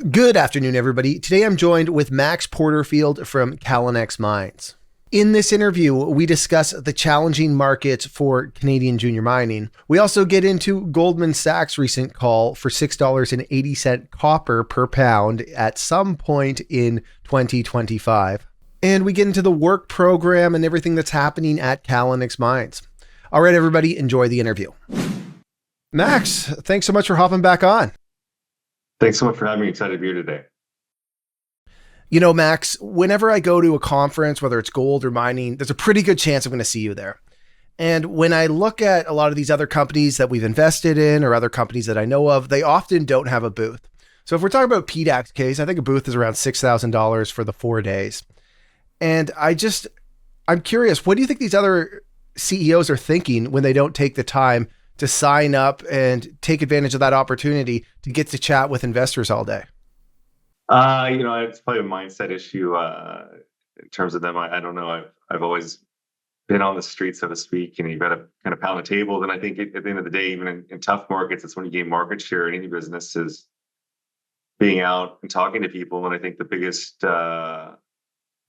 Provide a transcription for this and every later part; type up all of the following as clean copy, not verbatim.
Good afternoon, everybody. Today I'm joined with Max Porterfield from Callinex Mines. In this interview, we discuss the challenging markets for Canadian junior mining. We also get into Goldman Sachs' recent call for $6.80 copper per pound at some point in 2025. And we get into the work program and everything that's happening at Callinex Mines. All right, everybody, enjoy the interview. Max, thanks so much for hopping back on. Thanks so much for having me. Excited to be here today. You know, Max, whenever I go to a conference, whether it's gold or mining, there's a pretty good chance I'm going to see you there. And when I look at a lot of these other companies that we've invested in or other companies that I know of, they often don't have a booth. So if we're talking about PDAC's case, I think a booth is around $6,000 for the 4 days. And I'm curious, what do you think these other CEOs are thinking when they don't take the time to sign up and take advantage of that opportunity to get to chat with investors all day? It's probably a mindset issue in terms of them. I don't know. I've always been on the street, so to speak, and you've got to kind of pound the table. And I think at the end of the day, even in tough markets, it's when you gain market share in any business is being out and talking to people. And I think the biggest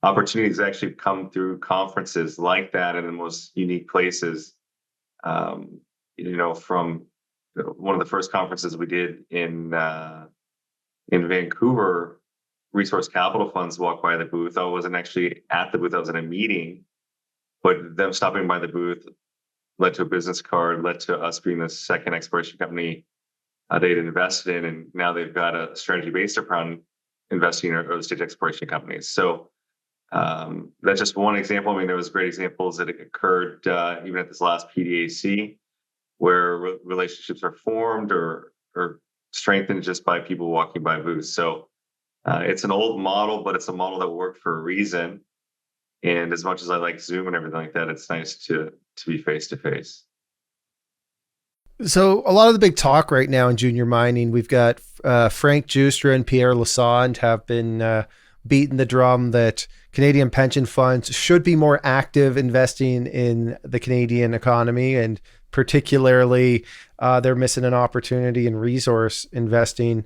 opportunities actually come through conferences like that in the most unique places. From one of the first conferences we did in Vancouver, resource capital funds walked by the booth. I wasn't actually at the booth. I was in a meeting, but them stopping by the booth led to a business card, led to us being the second exploration company they'd invested in. And now they've got a strategy based around investing in early stage exploration companies. So that's just one example. I mean, there was great examples that occurred even at this last PDAC, where relationships are formed or strengthened just by people walking by booths. So it's an old model, but it's a model that worked for a reason. And as much as I like Zoom and everything like that, it's nice to be face to face. So a lot of the big talk right now in junior mining, we've got Frank Justra and Pierre Lassonde have been beating the drum that Canadian pension funds should be more active investing in the Canadian economy, and particularly they're missing an opportunity in resource investing.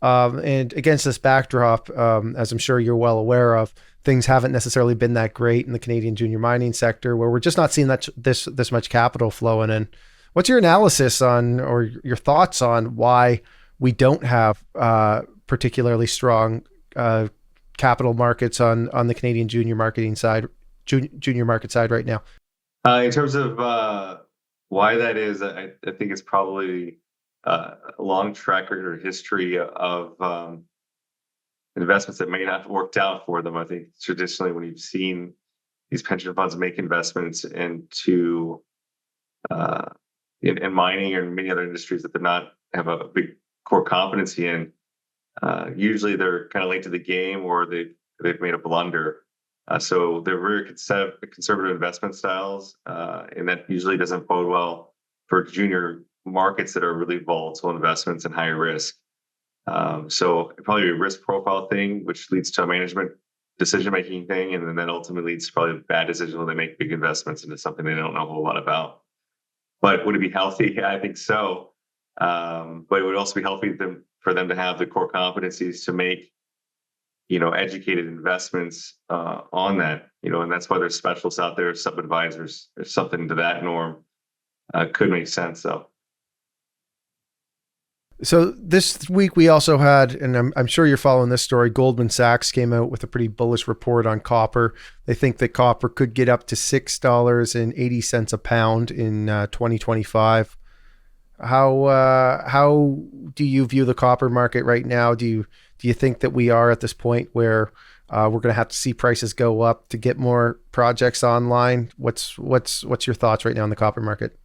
And against this backdrop, as I'm sure you're well aware of, things haven't necessarily been that great in the Canadian junior mining sector, where we're just not seeing this much capital flowing in. What's your analysis on, or your thoughts on, why we don't have particularly strong capital markets on the Canadian junior market side right now? In terms of why that is, I think it's probably a long track record or history of investments that may not have worked out for them. I think traditionally when you've seen these pension funds make investments into in mining or many other industries that they're not have a big core competency in, usually they're kind of late to the game, or they've made a blunder. So they're very conservative investment styles, and that usually doesn't bode well for junior markets that are really volatile investments and high risk. So probably a risk profile thing, which leads to a management decision-making thing, and then that ultimately leads to probably a bad decision when they make big investments into something they don't know a whole lot about. But would it be healthy? Yeah, I think so. But it would also be healthy for them to have the core competencies to make educated investments on that, and that's why there's specialists out there, sub-advisors, or something to that norm could make sense though. So this week we also had, and I'm sure you're following this story, Goldman Sachs came out with a pretty bullish report on copper. They think that copper could get up to $6.80 a pound in 2025. How do you view the copper market right now? Do you think that we are at this point where we're going to have to see prices go up to get more projects online? What's your thoughts right now on the copper market?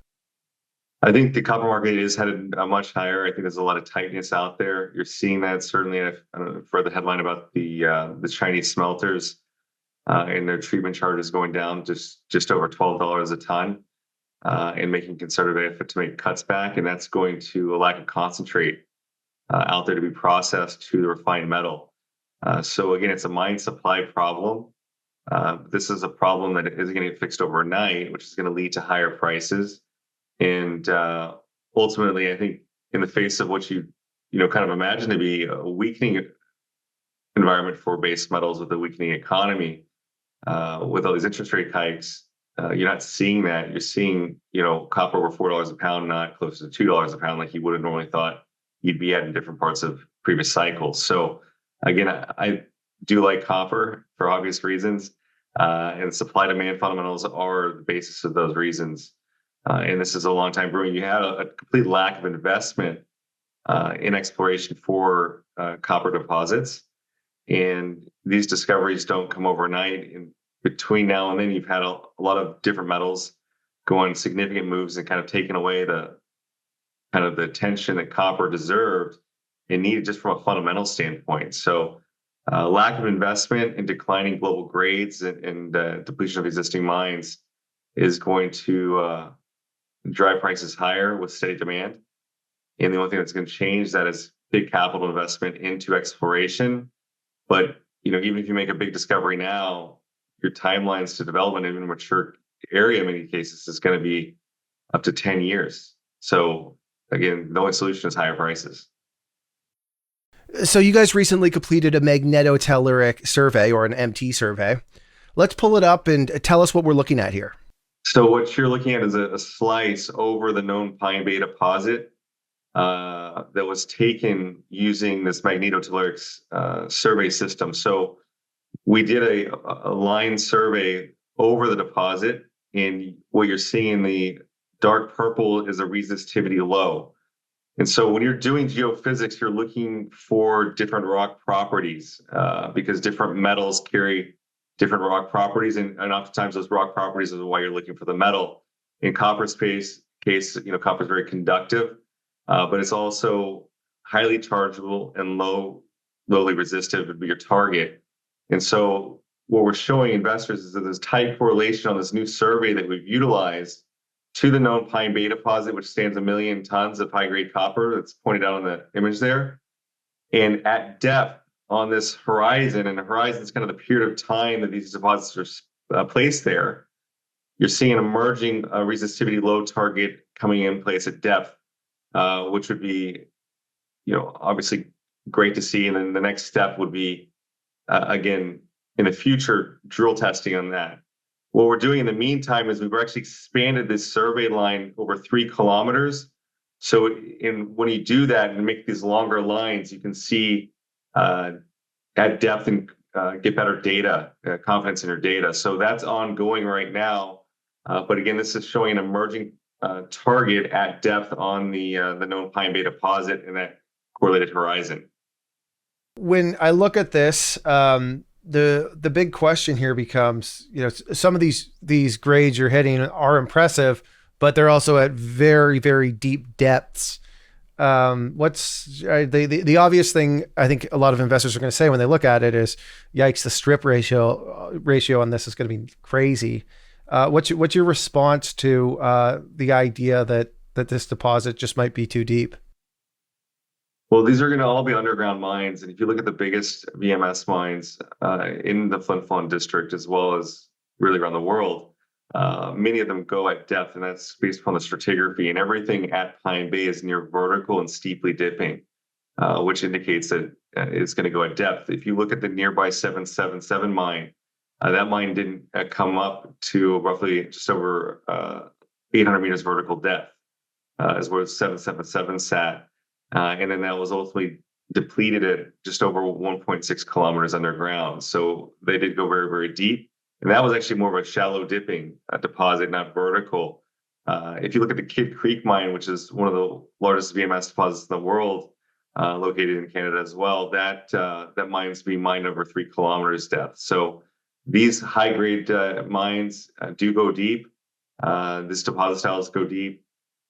I think the copper market is headed much higher. I think there's a lot of tightness out there. You're seeing that certainly. I don't know if read the headline about the Chinese smelters and their treatment charges going down just over $12 a ton, and making concerted effort to make cuts back, and that's going to a lack of concentrate out there to be processed to the refined metal. So again, it's a mine supply problem. This is a problem that isn't going to get fixed overnight, which is going to lead to higher prices. And ultimately, I think in the face of what you kind of imagine to be a weakening environment for base metals with a weakening economy, with all these interest rate hikes, you're not seeing that. You're seeing, copper over $4 a pound, not close to $2 a pound like you would have normally thought you'd be at in different parts of previous cycles. So again, I do like copper for obvious reasons, and supply demand fundamentals are the basis of those reasons. And this is a long time brewing. You had a complete lack of investment in exploration for copper deposits, and these discoveries don't come overnight. And between now and then, you've had a lot of different metals go on significant moves and kind of taken away the attention that copper deserved and needed just from a fundamental standpoint. So lack of investment in declining global grades and depletion of existing mines is going to drive prices higher with steady demand. And the only thing that's going to change that is big capital investment into exploration. But even if you make a big discovery now, your timelines to development in a mature area in many cases is going to be up to 10 years. So again, the only solution is higher prices. So you guys recently completed a Magnetotelluric survey, or an MT survey. Let's pull it up and tell us what we're looking at here. So what you're looking at is a slice over the known Pine Bay deposit that was taken using this Magnetotelluric survey system. So we did a line survey over the deposit, and what you're seeing in the dark purple is a resistivity low. And so when you're doing geophysics, you're looking for different rock properties because different metals carry different rock properties, and oftentimes those rock properties is why you're looking for the metal. In copper's case, copper is very conductive, but it's also highly chargeable and lowly resistive would be your target. And so what we're showing investors is that there's tight correlation on this new survey that we've utilized to the known Pine Bay deposit, which stands 1 million tons of high-grade copper that's pointed out on the image there. And at depth on this horizon, and the horizon is kind of the period of time that these deposits are placed there, you're seeing an emerging resistivity low target coming in place at depth, which would be, obviously great to see. And then the next step would be, again, in the future, drill testing on that. What we're doing in the meantime is we've actually expanded this survey line over 3 kilometers. So when you do that and make these longer lines, you can see at depth and get better data, confidence in your data. So that's ongoing right now. But again, this is showing an emerging target at depth on the known Pine Bay deposit and that correlated horizon. When I look at this, the big question here becomes, some of these grades you're hitting are impressive, but they're also at very, very deep depths. What's the obvious thing I think a lot of investors are going to say when they look at it is, yikes, the strip ratio on this is going to be crazy. What's your response to the idea that this deposit just might be too deep? Well, these are going to all be underground mines. And if you look at the biggest VMS mines in the Flin Flon district, as well as really around the world, many of them go at depth, and that's based upon the stratigraphy. And everything at Pine Bay is near vertical and steeply dipping, which indicates that it's going to go at depth. If you look at the nearby 777 mine, that mine didn't come up to roughly just over 800 meters vertical depth, is where 777 sat. And then that was ultimately depleted at just over 1.6 kilometers underground. So they did go very, very deep. And that was actually more of a shallow dipping deposit, not vertical. If you look at the Kidd Creek mine, which is one of the largest VMS deposits in the world, located in Canada as well, that mine's being mined over 3 kilometers depth. So these high-grade mines do go deep. This deposit styles go deep.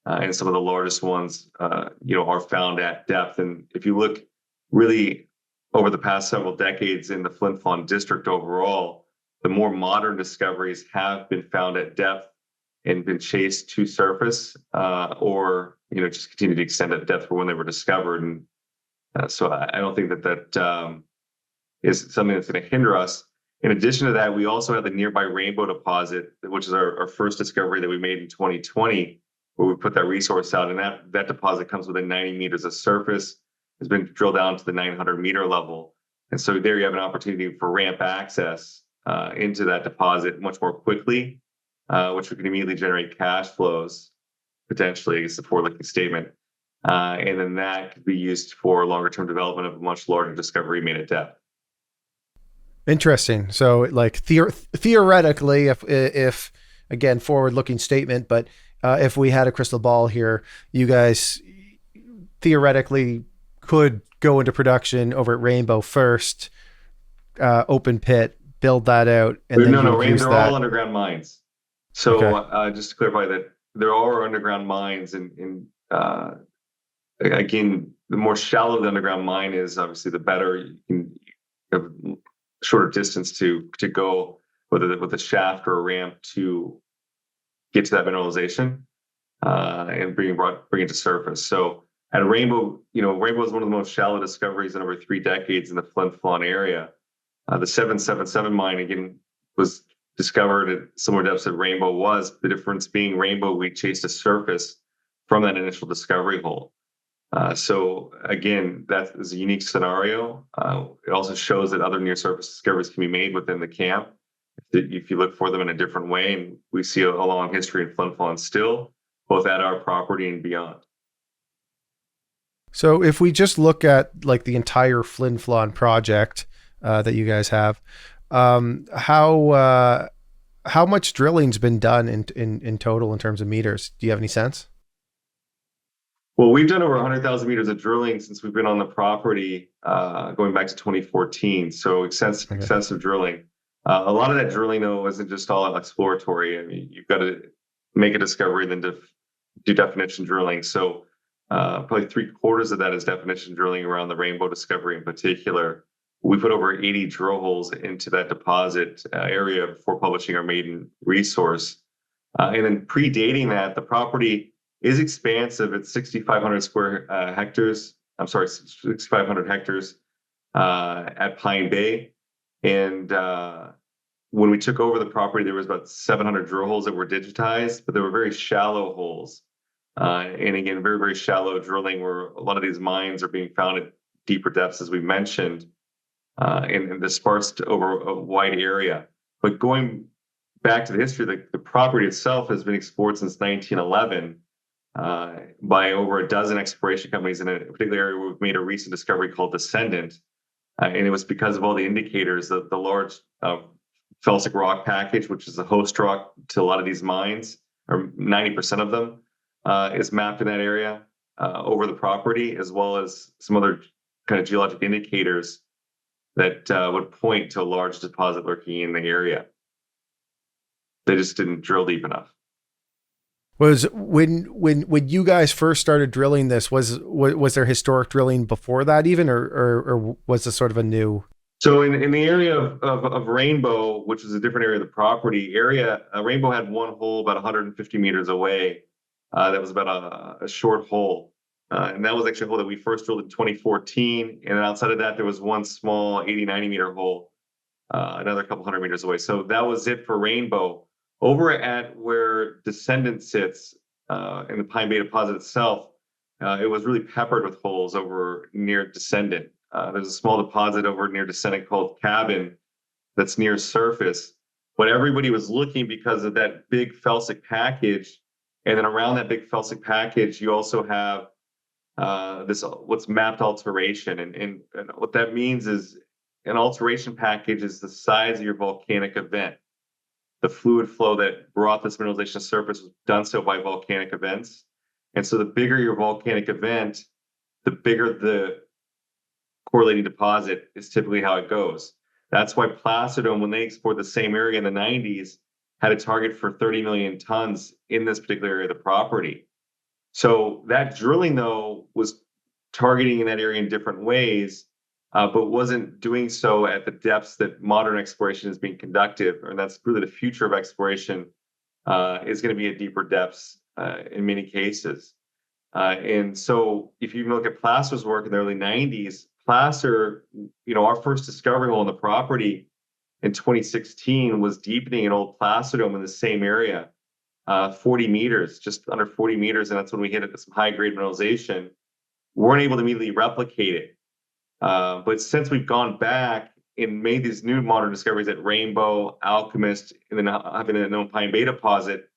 And some of the largest ones, are found at depth. And if you look really over the past several decades in the Flin Flon district overall, the more modern discoveries have been found at depth and been chased to surface, or just continue to extend at depth for when they were discovered. And so I don't think that is something that's going to hinder us. In addition to that, we also have the nearby Rainbow deposit, which is our first discovery that we made in 2020. Where we put that resource out, and that deposit comes within 90 meters of surface. Has been drilled down to the 900 meter level. And so there you have an opportunity for ramp access into that deposit much more quickly, which we can immediately generate cash flows, potentially, I guess the forward-looking statement. And then that could be used for longer-term development of a much larger discovery made at depth. Interesting. So, like theoretically, if again forward-looking statement, but if we had a crystal ball here, you guys theoretically could go into production over at Rainbow first, open pit, build that out, and then you would use they're that. all underground mines. So Okay. just to clarify that there are underground mines, and again, the more shallow the underground mine is, obviously, the better. You can have shorter distance to go, whether with a shaft or a ramp, to get to that mineralization and bring it to surface. So at Rainbow, Rainbow is one of the most shallow discoveries in over 3 decades in the Flin Flon area. The 777 mine, again, was discovered at similar depths that Rainbow was. The difference being Rainbow, we chased a surface from that initial discovery hole. So again, that is a unique scenario. It also shows that other near-surface discoveries can be made within the camp if you look for them in a different way. And we see a long history in Flin Flon still, both at our property and beyond. So if we just look at like the entire Flin Flon project that you guys have, how much drilling's been done in total in terms of meters? Do you have any sense? Well, we've done over 100,000 meters of drilling since we've been on the property, going back to 2014. So extensive drilling. A lot of that drilling, though, isn't just all exploratory. I mean, you've got to make a discovery, then do definition drilling. So probably 3/4 of that is definition drilling around the Rainbow discovery in particular. We put over 80 drill holes into that deposit area before publishing our maiden resource. And then predating that, the property is expansive. It's 6,500 square hectares. I'm sorry, 6,500 hectares at Pine Bay. And when we took over the property, there was about 700 drill holes that were digitized, but they were very shallow holes. And again, very, very shallow drilling, where a lot of these mines are being found at deeper depths, as we mentioned, and dispersed over a wide area. But going back to the history, the property itself has been explored since 1911 by over a dozen exploration companies in a particular area where we've made a recent discovery called Descendant. And it was because of all the indicators, the large felsic rock package, which is the host rock to a lot of these mines, or 90% of them, is mapped in that area over the property, as well as some other kind of geologic indicators that would point to a large deposit lurking in the area. They just didn't drill deep enough. Was when you guys first started drilling this, was there historic drilling before that even, or was this sort of a new? So in the area of Rainbow, which is a different area of the property area, Rainbow had one hole about 150 meters away. That was about a short hole. And that was actually a hole that we first drilled in 2014. And then outside of that, there was one small 80, 90 meter hole, another couple hundred meters away. So that was it for Rainbow. Over at where Descendant sits in the Pine Bay deposit itself, it was really peppered with holes over near Descendant. There's a small deposit over near Descendant called Cabin that's near surface. But everybody was looking because of that big felsic package. And then around that big felsic package, you also have this what's mapped alteration. And what that means is an alteration package is the size of your volcanic event. The fluid flow that brought this mineralization to surface was done so by volcanic events. And so the bigger your volcanic event, the bigger the correlating deposit is typically how it goes. That's why Placidome, when they explored the same area in the 90s, had a target for 30 million tons in this particular area of the property. So that drilling, though, was targeting in that area in different ways, but wasn't doing so at the depths that modern exploration is being conducted. And that's really the future of exploration, is going to be at deeper depths in many cases. And so if you look at Placer's work in the early 90s, Placer, our first discovery hole on the property in 2016 was deepening an old Placidome in the same area, 40 meters, just under 40 meters. And that's when we hit it with some high grade mineralization. We weren't able to immediately replicate it. But since we've gone back and made these new modern discoveries at Rainbow, Alchemist, and then having a known Pine Bay deposit,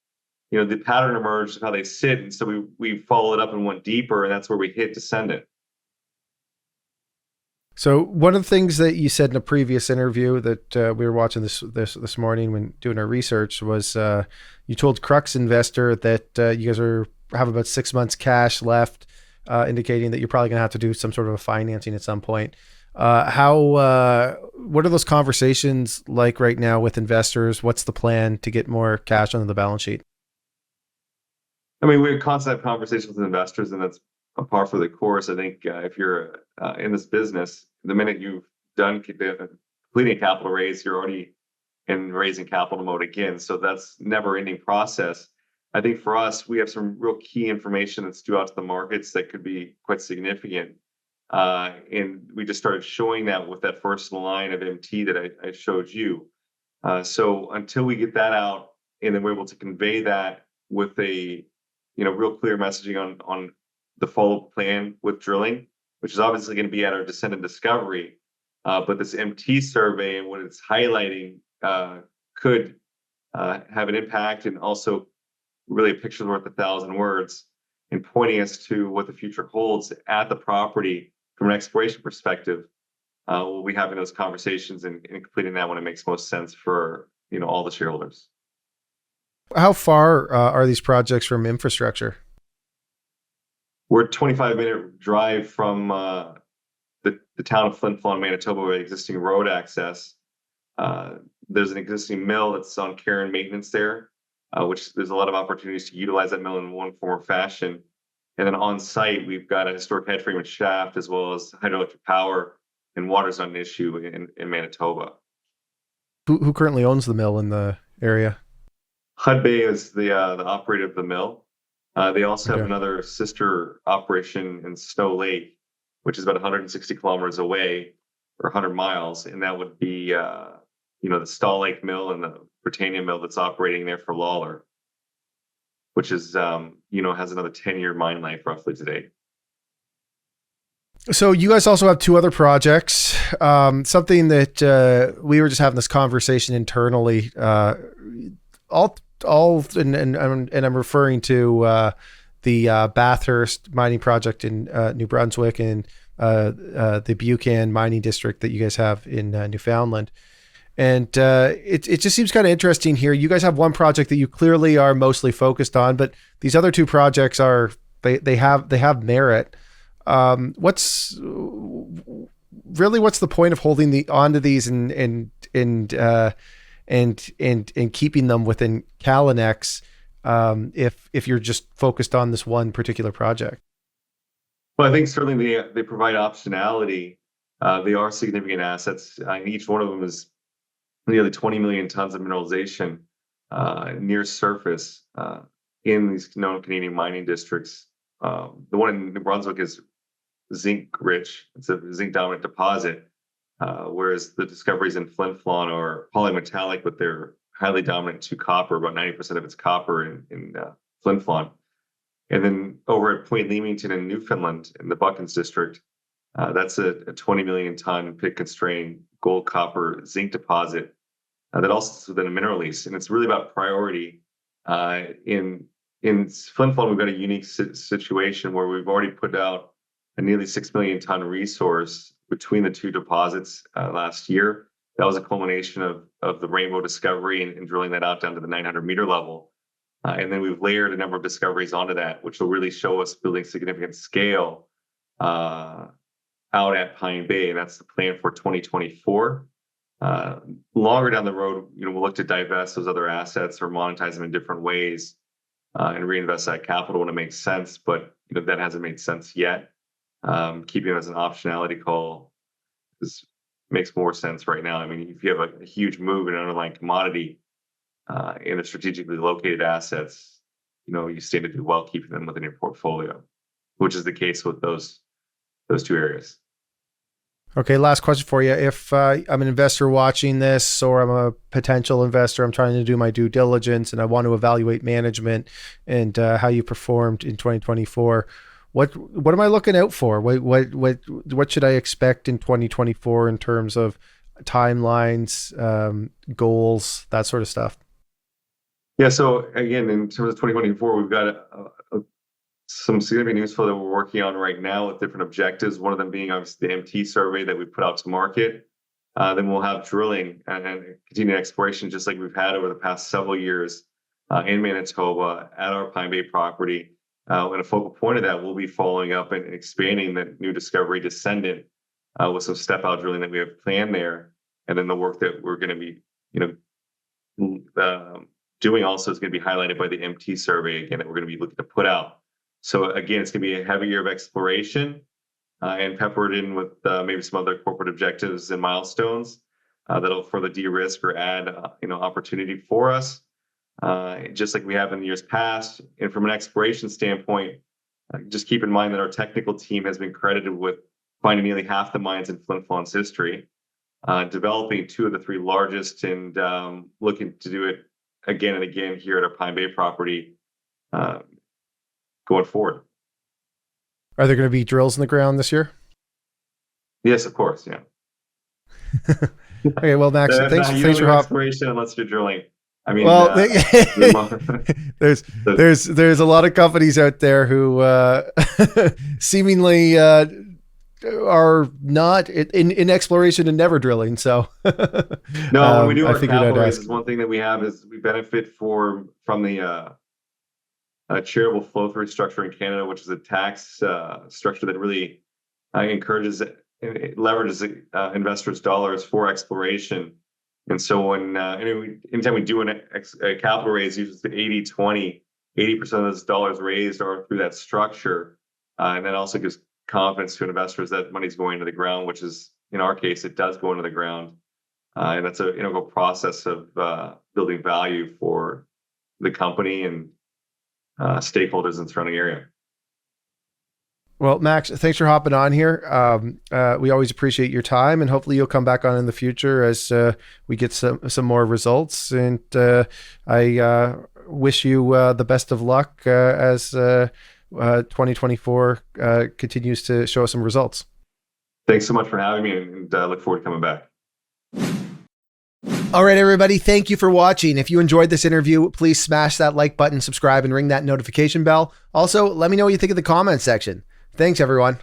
the pattern emerged of how they sit. And so we followed up and went deeper, and that's where we hit Descendant. So one of the things that you said in a previous interview that we were watching this morning when doing our research was you told Crux Investor that you guys have about 6 months cash left, indicating that you're probably going to have to do some sort of a financing at some point. What are those conversations like right now with investors? What's the plan to get more cash onto the balance sheet? I mean, we have constant conversations with investors, and that's a par for the course. I think if you're in this business, the minute you've done completing a capital raise, you're already in raising capital mode again. So that's never-ending process. I think for us, we have some real key information that's due out to the markets that could be quite significant. And we just started showing that with that first line of MT that I showed you. So until we get that out, and then we're able to convey that with a real clear messaging on the follow-up plan with drilling, which is obviously going to be at our Descendant discovery. But this MT survey and what it's highlighting could have an impact, and also really a picture's worth 1,000 words in pointing us to what the future holds at the property from an exploration perspective. We'll be having those conversations and completing that when it makes most sense for all the shareholders. How far are these projects from infrastructure? We're a 25-minute drive from the town of Flin Flon, Manitoba, with existing road access. There's an existing mill that's on care and maintenance there, which there's a lot of opportunities to utilize that mill in one form or fashion. And then on site, we've got a historic headframe and shaft, as well as hydroelectric power, and water's not an issue in Manitoba. Who currently owns the mill in the area? Hudbay is the operator of the mill. They also have another sister operation in Snow Lake, which is about 160 kilometers away, or 100 miles, and that would be the Stall Lake Mill and the Britannia Mill that's operating there for Lawler, which is has another 10-year mine life roughly today. So you guys also have two other projects. Something that we were just having this conversation internally. And I'm referring to the Bathurst mining project in New Brunswick, and the Buchan mining district that you guys have in Newfoundland. And it just seems kind of interesting here. You guys have one project that you clearly are mostly focused on, but these other two projects they have merit. What's the point of holding onto these and keeping them within Callinex if you're just focused on this one particular project? Well, I think certainly they provide optionality. They are significant assets. Each one of them is nearly 20 million tons of mineralization near surface in these known Canadian mining districts. The one in New Brunswick is zinc rich. It's a zinc dominant deposit. Whereas the discoveries in Flin Flon are polymetallic, but they're highly dominant to copper. About 90% of it's copper in Flin Flon. And then over at Point Leamington in Newfoundland, in the Buchans district, that's a 20 million ton pit constrained gold, copper, zinc deposit that also is within a mineral lease. And it's really about priority. In Flin Flon, we've got a unique situation where we've already put out a nearly 6 million ton resource between the two deposits last year. That was a culmination of the Rainbow discovery and drilling that out down to the 900 meter level. And then we've layered a number of discoveries onto that, which will really show us building significant scale out at Pine Bay. And that's the plan for 2024. Longer down the road, we'll look to divest those other assets or monetize them in different ways and reinvest that capital when it makes sense. But that hasn't made sense yet. Keeping it as an optionality call makes more sense right now. I mean, if you have a huge move in an underlying commodity in the strategically located assets, you stand to do well keeping them within your portfolio, which is the case with those two areas. Okay, last question for you. If I'm an investor watching this, or I'm a potential investor, I'm trying to do my due diligence and I want to evaluate management and how you performed in 2024, what am I looking out for? What should I expect in 2024 in terms of timelines, goals, that sort of stuff? Yeah. So again, in terms of 2024, we've got some significant news flow that we're working on right now with different objectives. One of them being obviously the MT survey that we put out to market. Then we'll have drilling and continued exploration, just like we've had over the past several years in Manitoba at our Pine Bay property. And a focal point of that will be following up and expanding the new discovery Descendant with some step out drilling that we have planned there. And then the work that we're going to be, doing also is going to be highlighted by the MT survey again that we're going to be looking to put out. So again, it's going to be a heavy year of exploration and peppered in with maybe some other corporate objectives and milestones that'll further de-risk or add, opportunity for us, just like we have in years past. And from an exploration standpoint, just keep in mind that our technical team has been credited with finding nearly half the mines in Flin Flon's history, developing 2 of the 3 largest, and looking to do it again and again here at our Pine Bay property going forward. Are there going to be drills in the ground this year? Yes, of course. Yeah. Okay. Well, Max, thanks for exploration unless you're drilling. I mean, there's a lot of companies out there who seemingly are not in exploration and never drilling. So no, when we do our capital raises, one thing that we have is we benefit from the charitable flow-through structure in Canada, which is a tax structure that really encourages it leverages investors' dollars for exploration. And so when anytime we do a capital raise, usually 80-20, 80% of those dollars raised are through that structure. And that also gives confidence to investors that money's going into the ground, which is, in our case, it does go into the ground. And that's an integral process of building value for the company and stakeholders in the surrounding area. Well, Max, thanks for hopping on here. We always appreciate your time, and hopefully you'll come back on in the future as we get some more results. And I wish you the best of luck as 2024 continues to show us some results. Thanks so much for having me, and look forward to coming back. All right, everybody. Thank you for watching. If you enjoyed this interview, please smash that like button, subscribe, and ring that notification bell. Also, let me know what you think in the comments section. Thanks, everyone.